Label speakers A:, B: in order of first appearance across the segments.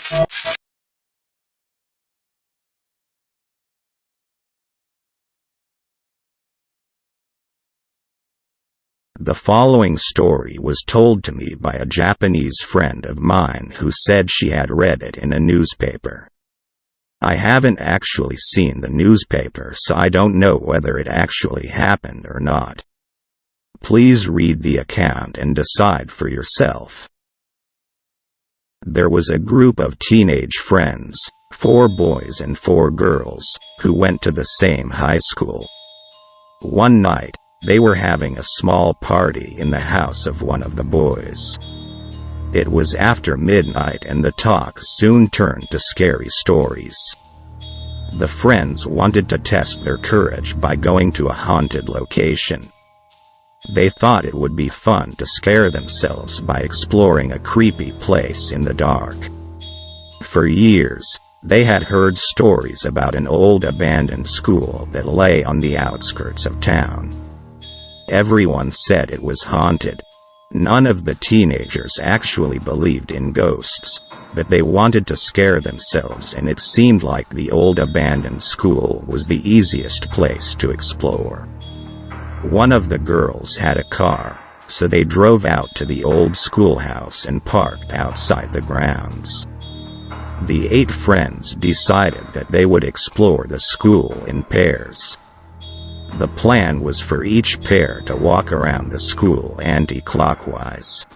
A: The following story was told to me by a Japanese friend of mine who said she had read it in a newspaper. I haven't actually seen the newspaper, so I don't know whether it actually happened or not. Please read the account and decide for yourself. There was a group of teenage friends, 4 boys and 4 girls, who went to the same high school. One night, they were having a small party in the house of one of the boys. It was after midnight and the talk soon turned to scary stories. The friends wanted to test their courage by going to a haunted location. They thought it would be fun to scare themselves by exploring a creepy place in the dark. For years, they had heard stories about an old abandoned school that lay on the outskirts of town. Everyone said it was haunted. None of the teenagers actually believed in ghosts, but they wanted to scare themselves, and it seemed like the old abandoned school was the easiest place to explore. One of the girls had a car, so they drove out to the old schoolhouse and parked outside the grounds. The 8 friends decided that they would explore the school in pairs. The plan was for each pair to walk around the school anti-clockwise.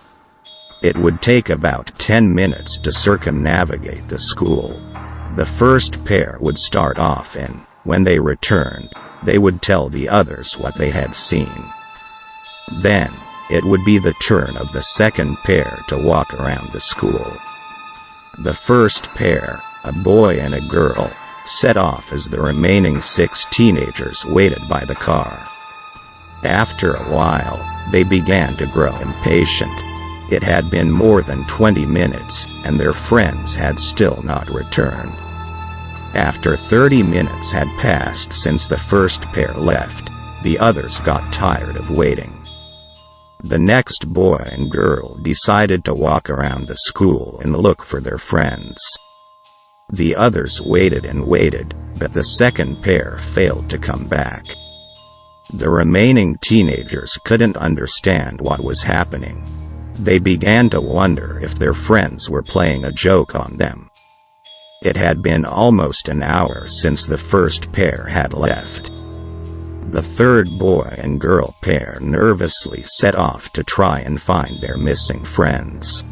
A: It would take about 10 minutes to circumnavigate the school. The first pair would start off, and when they returned, they would tell the others what they had seen. Then, it would be the turn of the second pair to walk around the school. The first pair, a boy and a girl, set off as the remaining 6 teenagers waited by the car. After a while, they began to grow impatient. It had been more than 20 minutes, and their friends had still not returned. After 30 minutes had passed since the first pair left, the others got tired of waiting. The next boy and girl decided to walk around the school and look for their friends. The others waited and waited, but the second pair failed to come back. The remaining teenagers couldn't understand what was happening. They began to wonder if their friends were playing a joke on them. It had been almost an hour since the first pair had left. The third boy and girl pair nervously set off to try and find their missing friends.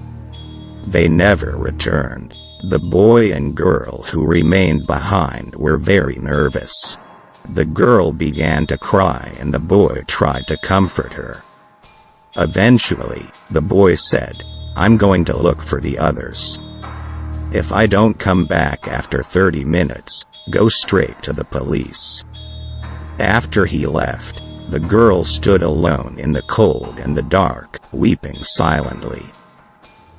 A: They never returned. The boy and girl who remained behind were very nervous. The girl began to cry and the boy tried to comfort her. Eventually, the boy said, "I'm going to look for the others. If I don't come back after 30 minutes, go straight to the police." After he left, the girl stood alone in the cold and the dark, weeping silently.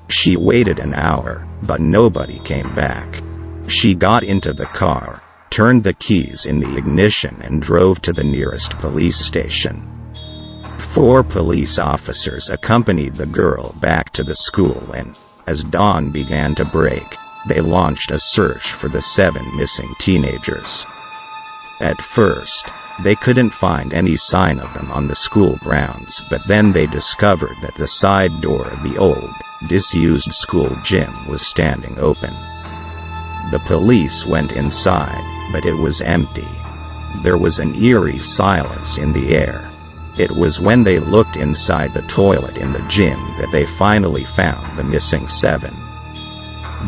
A: She waited an hour, but nobody came back. She got into the car, turned the keys in the ignition and drove to the nearest police station. 4 police officers accompanied the girl back to the school, and, as dawn began to break, they launched a search for the 7 missing teenagers. At first, they couldn't find any sign of them on the school grounds, but then they discovered that the side door of the old, disused school gym was standing open. The police went inside, but it was empty. There was an eerie silence in the air. It was when they looked inside the toilet in the gym that they finally found the missing 7.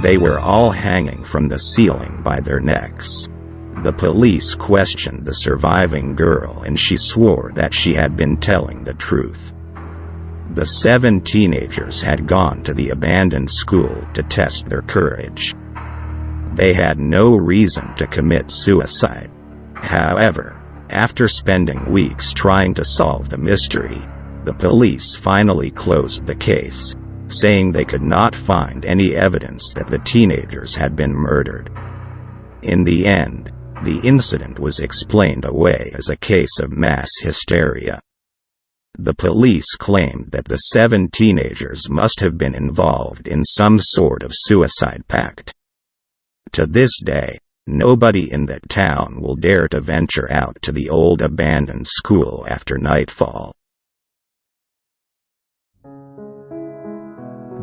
A: They were all hanging from the ceiling by their necks. The police questioned the surviving girl, and she swore that she had been telling the truth. The 7 teenagers had gone to the abandoned school to test their courage. They had no reason to commit suicide. However, after spending weeks trying to solve the mystery, the police finally closed the case, saying they could not find any evidence that the teenagers had been murdered. In the end, the incident was explained away as a case of mass hysteria. The police claimed that the 7 teenagers must have been involved in some sort of suicide pact, To this day, nobody in that town will dare to venture out to the old abandoned school after nightfall.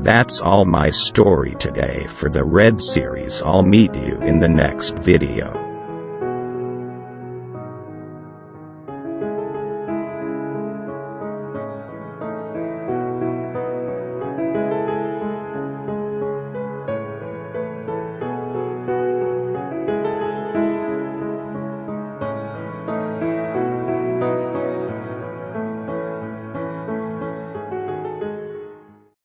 A: That's all my story today for the Red series. I'll meet you in the next video.